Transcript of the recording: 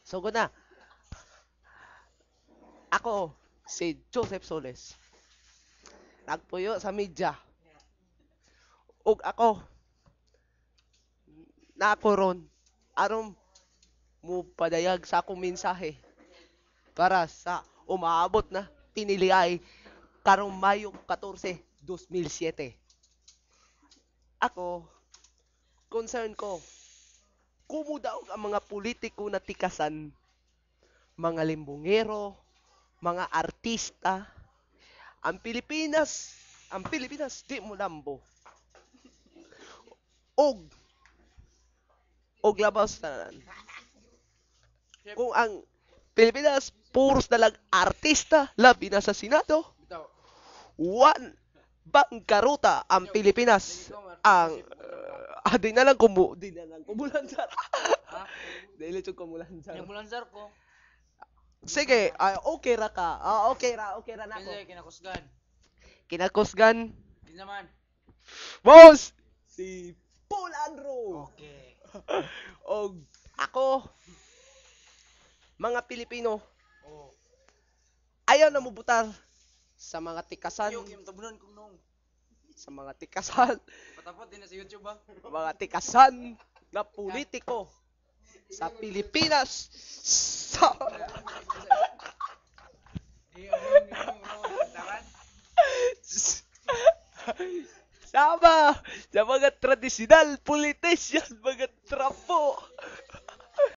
Sugod na. Ako, si Joseph Soles. Nagpuyo sa media. Ug ako, na ako ron, aron mo padayag sa akong mensahe para sa umaabot na piniliay karong Mayo 14, 2007. Ako, concern ko, kumo daw ang mga politiko na tikasan, mga limbungero, mga artista, ang Pilipinas di mo lambo. Og, og labas na kung ang Pilipinas puros na lang artista, labi na sa Senado, Bitaw. one bangkaruta ang Pilipinas. Ang di na lang kumulansar. Ha? Dili jud kumulansar. Yung bulansar ko. Sige, okay ra ka. Okay ra nako. Kasi kinakusgan. Kinakusgan. Di naman. Boss, si Paul Andrew. Okay. Og ako, mga Pilipino, Oo. ayaw na mubutar sa mga tikasan, Ayaw, yung tabunan kong nung. sa mga tikasan, Patapot din na sa YouTube ba? mga tikasan na politiko sa Pilipinas. Sa Sama sa mga tradisyonal politician, mga trapo.